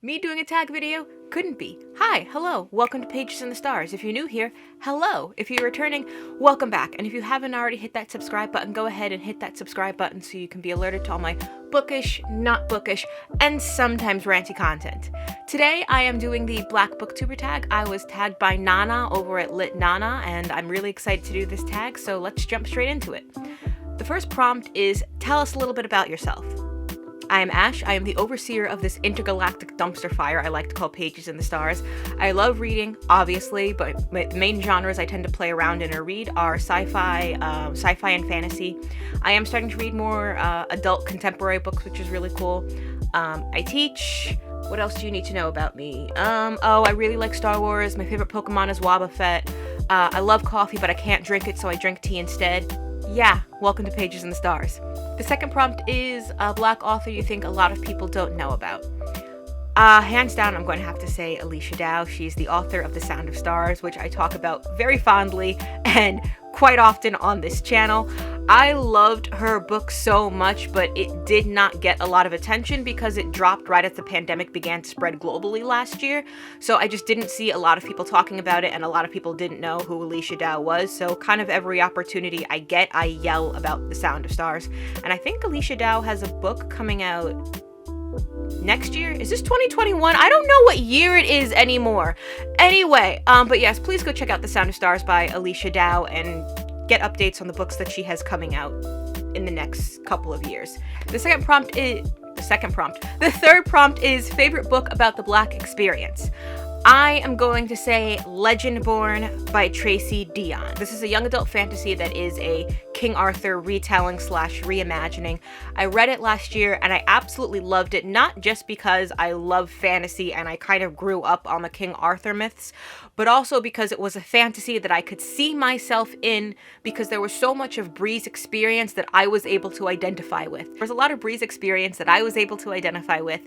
Me doing a tag video? Couldn't be. Hi, hello, welcome to Pages in the Stars. If you're new here, hello. If you're returning, welcome back. And if you haven't already hit that subscribe button, go ahead and hit that subscribe button so you can be alerted to all my bookish, not bookish, and sometimes ranty content. Today, I am doing the Black Booktuber Tag. I was tagged by Nana over at Lit Nana, and I'm really excited to do this tag, so let's jump straight into it. The first prompt is, tell us a little bit about yourself. I am Ash. I am the overseer of this intergalactic dumpster fire I like to call Pages in the Stars. I love reading, obviously, but the main genres I tend to play around in or read are sci-fi and fantasy. I am starting to read more adult contemporary books, which is really cool. I teach. What else do you need to know about me? I really like Star Wars. My favorite Pokemon is Wobbuffet. I love coffee, but I can't drink it, so I drink tea instead. Yeah, welcome to Pages in the Stars. The second prompt is a Black author you think a lot of people don't know about. Hands down, I'm going to have to say Alicia Dow. She's the author of The Sound of Stars, which I talk about very fondly and quite often on this channel. I loved her book so much, but it did not get a lot of attention because it dropped right as the pandemic began to spread globally last year. So I just didn't see a lot of people talking about it, and a lot of people didn't know who Alicia Dow was. So kind of every opportunity I get, I yell about The Sound of Stars. And I think Alicia Dow has a book coming out next year. Is this 2021? I don't know what year it is anymore. Anyway, but yes, please go check out The Sound of Stars by Alicia Dow and get updates on the books that she has coming out in the next couple of years. The third prompt is favorite book about the Black experience. I am going to say Legendborn by Tracy Deonn. This is a young adult fantasy that is a King Arthur retelling / reimagining. I read it last year and I absolutely loved it, not just because I love fantasy and I kind of grew up on the King Arthur myths, but also because it was a fantasy that I could see myself in because there was so much of Bree's experience that I was able to identify with. There was a lot of Bree's experience that I was able to identify with.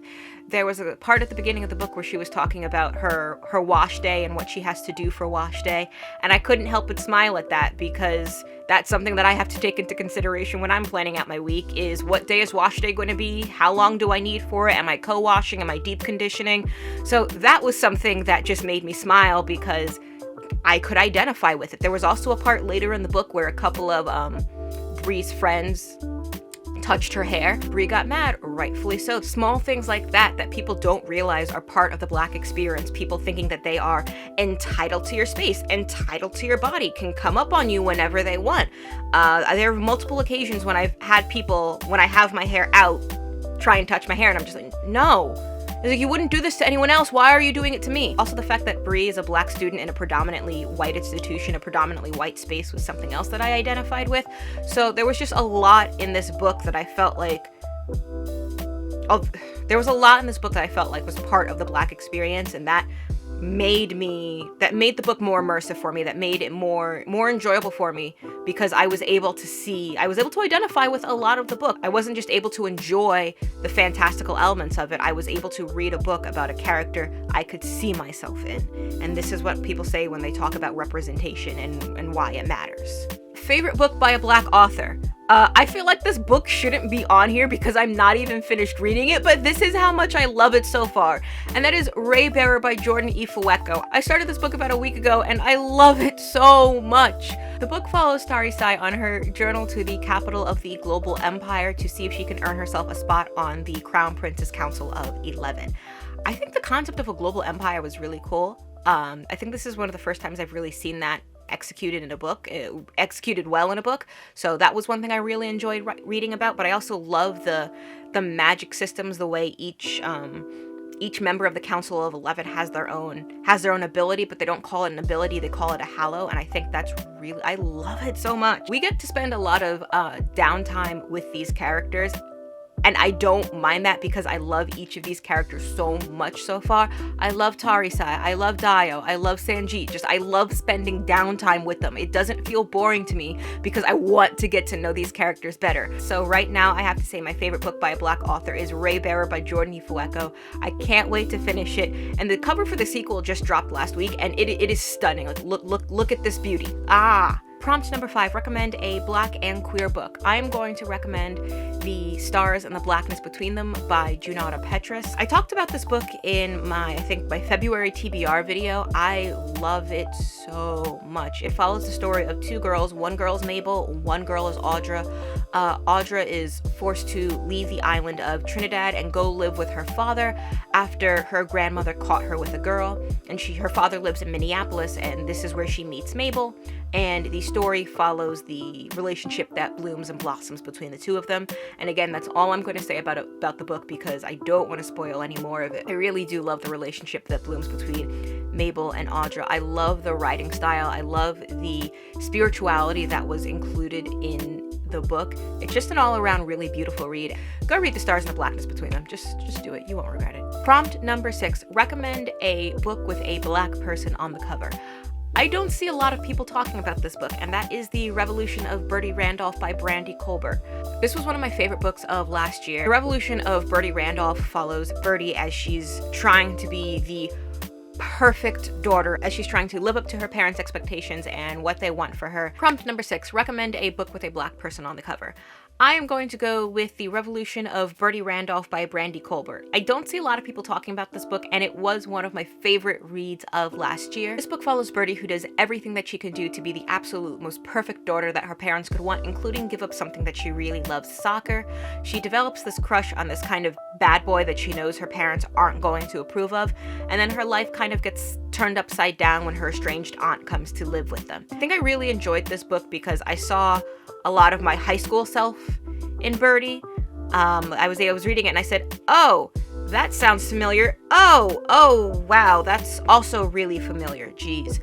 There was a part at the beginning of the book where she was talking about her wash day and what she has to do for wash day, and I couldn't help but smile at that because that's something that I have to take into consideration when I'm planning out my week is what day is wash day going to be? How long do I need for it? Am I co-washing? Am I deep conditioning? So that was something that just made me smile because I could identify with it. There was also a part later in the book where a couple of Bree's friends touched her hair. Bree got mad, rightfully so. Small things like that people don't realize are part of the Black experience. People thinking that they are entitled to your space, entitled to your body, can come up on you whenever they want. There are multiple occasions when I've had people, when I have my hair out, try and touch my hair, and I'm just like, no. It's like, you wouldn't do this to anyone else. Why are you doing it to me? Also, the fact that Bree is a Black student in a predominantly white institution, a predominantly white space, was something else that I identified with. So there was just a lot in this book that I felt like was part of the Black experience, and that made the book more immersive for me, that made it more enjoyable for me because I was able to identify with a lot of the book. I wasn't just able to enjoy the fantastical elements of it. I was able to read a book about a character I could see myself in. And this is what people say when they talk about representation and why it matters. Favorite book by a Black author. I feel like this book shouldn't be on here because I'm not even finished reading it, but this is how much I love it so far. And that is Raybearer by Jordan E. Fueko. I started this book about a week ago and I love it so much. The book follows Tari Sai on her journey to the capital of the global empire to see if she can earn herself a spot on the Crown Prince's Council of 11. I think the concept of a global empire was really cool. I think this is one of the first times I've really seen that executed in a book, executed well in a book. So that was one thing I really enjoyed reading about, but I also love the magic systems, the way each member of the Council of 11 has their own ability, but they don't call it an ability, they call it a hallow, and I think that's really, I love it so much. We get to spend a lot of downtime with these characters, and I don't mind that because I love each of these characters so much so far. I love Tarisai, I love Dio, I love Sanjeet. I love spending downtime with them. It doesn't feel boring to me because I want to get to know these characters better. So right now I have to say my favorite book by a Black author is Raybearer by Jordan E. Fueko. I can't wait to finish it. And the cover for the sequel just dropped last week and it is stunning. Like look at this beauty. Prompt number 5, recommend a Black and queer book. I am going to recommend The Stars and the Blackness Between Them by Junauda Petrus. I talked about this book in my February TBR video. I love it so much. It follows the story of two girls. One girl is Mabel, one girl is Audra. Audra is forced to leave the island of Trinidad and go live with her father after her grandmother caught her with a girl, and her father lives in Minneapolis, and this is where she meets Mabel. And the story follows the relationship that blooms and blossoms between the two of them. And again, that's all I'm going to say about the book, because I don't want to spoil any more of it. I really do love the relationship that blooms between Mabel and Audra. I love the writing style. I love the spirituality that was included in the book. It's just an all-around really beautiful read. Go read The Stars and the Blackness Between Them. Just do it. You won't regret it. Prompt number 6, recommend a book with a Black person on the cover. I don't see a lot of people talking about this book, and that is The Revolution of Bertie Randolph by Brandy Colbert. This was one of my favorite books of last year. The Revolution of Bertie Randolph follows Bertie as she's trying to be the perfect daughter, as she's trying to live up to her parents' expectations and what they want for her. Prompt number 6, recommend a book with a Black person on the cover. I am going to go with The Revolution of Bertie Randolph by Brandy Colbert. I don't see a lot of people talking about this book, and it was one of my favorite reads of last year. This book follows Bertie, who does everything that she can do to be the absolute most perfect daughter that her parents could want, including give up something that she really loves, soccer. She develops this crush on this kind of bad boy that she knows her parents aren't going to approve of, and then her life kind of gets turned upside down when her estranged aunt comes to live with them. I think I really enjoyed this book because I saw a lot of my high school self in Bertie. I was reading it and I said, oh, that sounds familiar. Oh, wow, that's also really familiar. Jeez.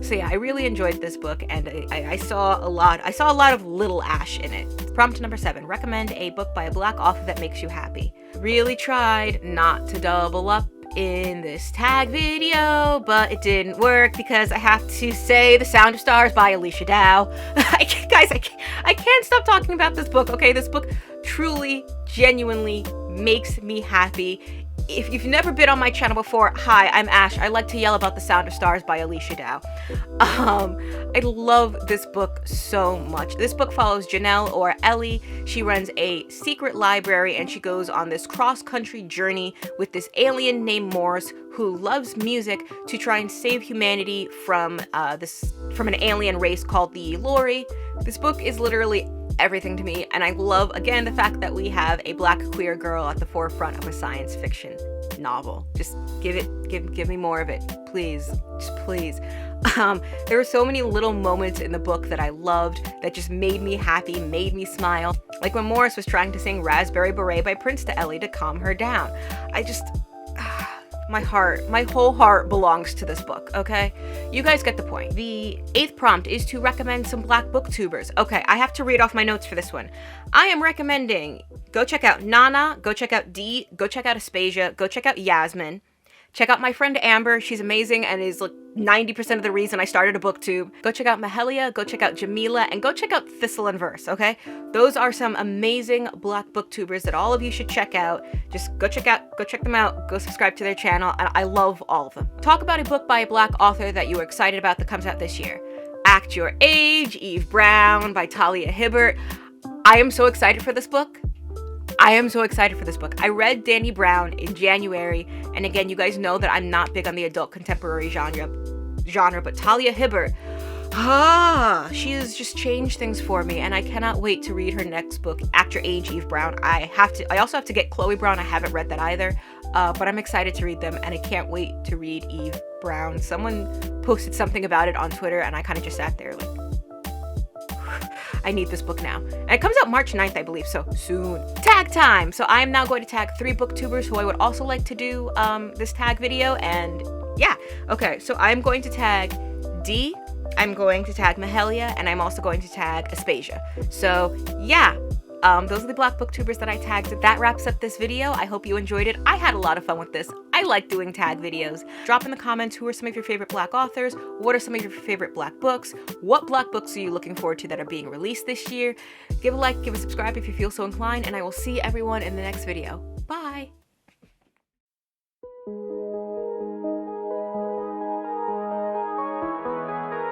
So yeah, I really enjoyed this book, and I saw a lot of Little Ash in it. Prompt number 7, recommend a book by a Black author that makes you happy. Really tried not to double up in this tag video, but it didn't work because I have to say The Sound of Stars by Alicia Dow. I can't stop talking about this book, okay? This book truly, genuinely makes me happy. If you've never been on my channel before, hi, I'm Ash. I like to yell about The Sound of Stars by Alicia Dow. I love this book so much. This book follows Janelle, or Ellie. She runs a secret library, and she goes on this cross-country journey with this alien named Morse, who loves music, to try and save humanity from an alien race called the Lori. This book is literally everything to me, and I love, again, the fact that we have a Black queer girl at the forefront of a science fiction novel. Just give me more of it, please. Just please. There were so many little moments in the book that I loved that just made me happy, made me smile. Like when Morris was trying to sing Raspberry Beret by Prince to Ellie to calm her down. My whole heart belongs to this book, okay? You guys get the point. The 8th prompt is to recommend some Black booktubers. Okay, I have to read off my notes for this one. I am recommending, go check out Nana, go check out Dee, go check out Aspasia, go check out Yasmin. Check out my friend Amber. She's amazing and is like 90% of the reason I started a booktube. Go check out Mahalia, go check out Jameelah, and go check out Thistle and Verse, okay? Those are some amazing Black booktubers that all of you should check out. Just go check them out, go subscribe to their channel, and I love all of them. Talk about a book by a Black author that you were excited about that comes out this year. Act Your Age, Eve Brown by Talia Hibbert. I am so excited for this book. I read Danny Brown in January, and again, you guys know that I'm not big on the adult contemporary genre, but Talia Hibbert, she has just changed things for me, and I cannot wait to read her next book, Act Your Age, Eve Brown. I also have to get Chloe Brown. I haven't read that either, but I'm excited to read them, and I can't wait to read Eve Brown. Someone posted something about it on Twitter, and I kind of just sat there like, I need this book now. And it comes out March 9th, I believe, so soon. Tag time! So I'm now going to tag 3 booktubers who I would also like to do this tag video, and yeah. Okay, so I'm going to tag Dee, I'm going to tag Mahalia, and I'm also going to tag Aspasia. So yeah, those are the Black booktubers that I tagged. That wraps up this video. I hope you enjoyed it. I had a lot of fun with this. I like doing tag videos. Drop in the comments who are some of your favorite Black authors, what are some of your favorite Black books, what Black books are you looking forward to that are being released this year. Give a like, give a subscribe if you feel so inclined, and I will see everyone in the next video. Bye!